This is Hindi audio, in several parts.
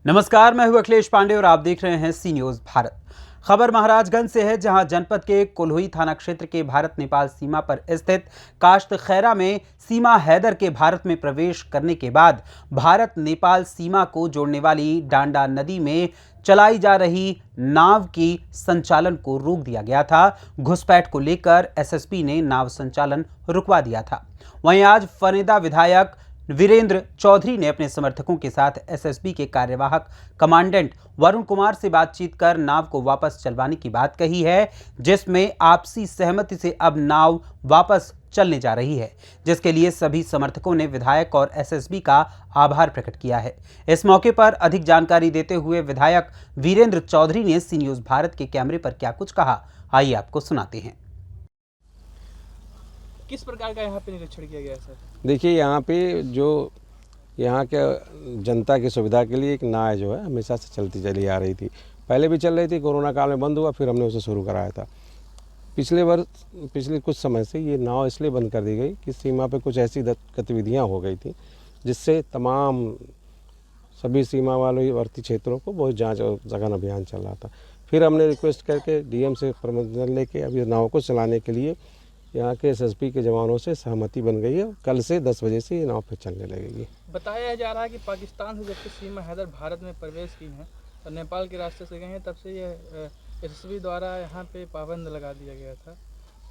नमस्कार, मैं हूं अखिलेश पांडे और आप देख रहे हैं सी न्यूज भारत। खबर महाराजगंज से है, जहां जनपद के कोल्हुई थाना क्षेत्र के भारत नेपाल सीमा पर स्थित काश्त खैरा में सीमा हैदर के भारत में प्रवेश करने के बाद भारत नेपाल सीमा को जोड़ने वाली डांडा नदी में चलाई जा रही नाव की संचालन को रोक दिया गया था। घुसपैठ को लेकर एसएसपी ने नाव संचालन रुकवा दिया था। वहीं आज फनेदा विधायक वीरेंद्र चौधरी ने अपने समर्थकों के साथ एसएसबी के कार्यवाहक कमांडेंट वरुण कुमार से बातचीत कर नाव को वापस चलवाने की बात कही है, जिसमें आपसी सहमति से अब नाव वापस चलने जा रही है, जिसके लिए सभी समर्थकों ने विधायक और एसएसबी का आभार प्रकट किया है। इस मौके पर अधिक जानकारी देते हुए विधायक वीरेंद्र चौधरी ने सी न्यूज भारत के कैमरे पर क्या कुछ कहा, आइए आपको सुनाते हैं। किस प्रकार का यहाँ पे निरीक्षण किया गया सर? देखिए, यहाँ पे जो यहाँ के जनता की सुविधा के लिए एक नाव जो है हमेशा से चलती चली आ रही थी। पहले भी चल रही थी, कोरोना काल में बंद हुआ, फिर हमने उसे शुरू कराया था। पिछले कुछ समय से ये नाव इसलिए बंद कर दी गई कि सीमा पे कुछ ऐसी गतिविधियाँ हो गई थी जिससे तमाम सभी सीमा वालवर्ती क्षेत्रों को बहुत जांच और सघन अभियान चल रहा था। फिर हमने रिक्वेस्ट करके डीएम से परमिशन लेके अभी नाव को चलाने के लिए यहाँ के एसएसपी के जवानों से सहमति बन गई है। कल से 10 बजे से ये नाव फिर चलने लगेगी। बताया जा रहा है कि पाकिस्तान से जबकि सीमा हैदर भारत में प्रवेश की है और नेपाल के रास्ते से गए हैं, तब से ये एसएसबी द्वारा यहाँ पे पाबंद लगा दिया गया था।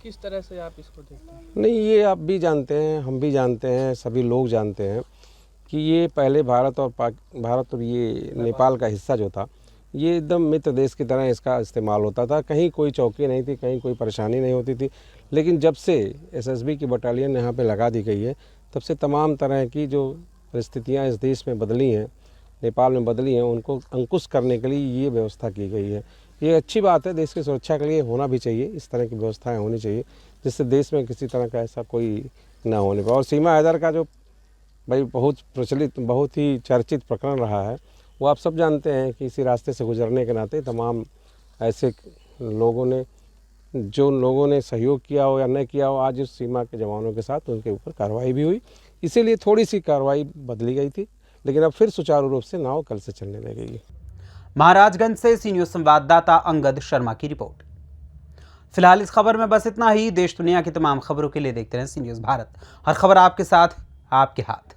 किस तरह से आप इसको देखते हैं? नहीं, ये आप भी जानते हैं, हम भी जानते हैं, सभी लोग जानते हैं कि ये पहले भारत और ये नेपाल का हिस्सा जो था, ये एकदम मित्र देश की तरह इसका इस्तेमाल होता था। कहीं कोई चौकी नहीं थी, कहीं कोई परेशानी नहीं होती थी। लेकिन जब से एसएसबी की बटालियन यहाँ पे लगा दी गई है, तब से तमाम तरह की जो परिस्थितियाँ इस देश में बदली हैं, नेपाल में बदली हैं, उनको अंकुश करने के लिए ये व्यवस्था की गई है। ये अच्छी बात है, देश की सुरक्षा के लिए होना भी चाहिए, इस तरह की व्यवस्थाएँ होनी चाहिए जिससे देश में किसी तरह का ऐसा कोई ना होने पाए। और सीमा हैदर का जो भाई बहुत प्रचलित, बहुत ही चर्चित प्रकरण रहा है, वो आप सब जानते हैं कि इसी रास्ते से गुजरने के नाते तमाम ऐसे लोगों ने सहयोग किया हो या न किया हो, आज उस सीमा के जवानों के साथ उनके ऊपर कार्रवाई भी हुई। इसीलिए थोड़ी सी कार्रवाई बदली गई थी, लेकिन अब फिर सुचारू रूप से नाव कल से चलने लगेगी। महाराजगंज से सी न्यूज संवाददाता अंगद शर्मा की रिपोर्ट। फिलहाल इस खबर में बस इतना ही। देश दुनिया की तमाम खबरों के लिए देखते रहें सी न्यूज भारत। हर खबर आपके साथ, आपके हाथ।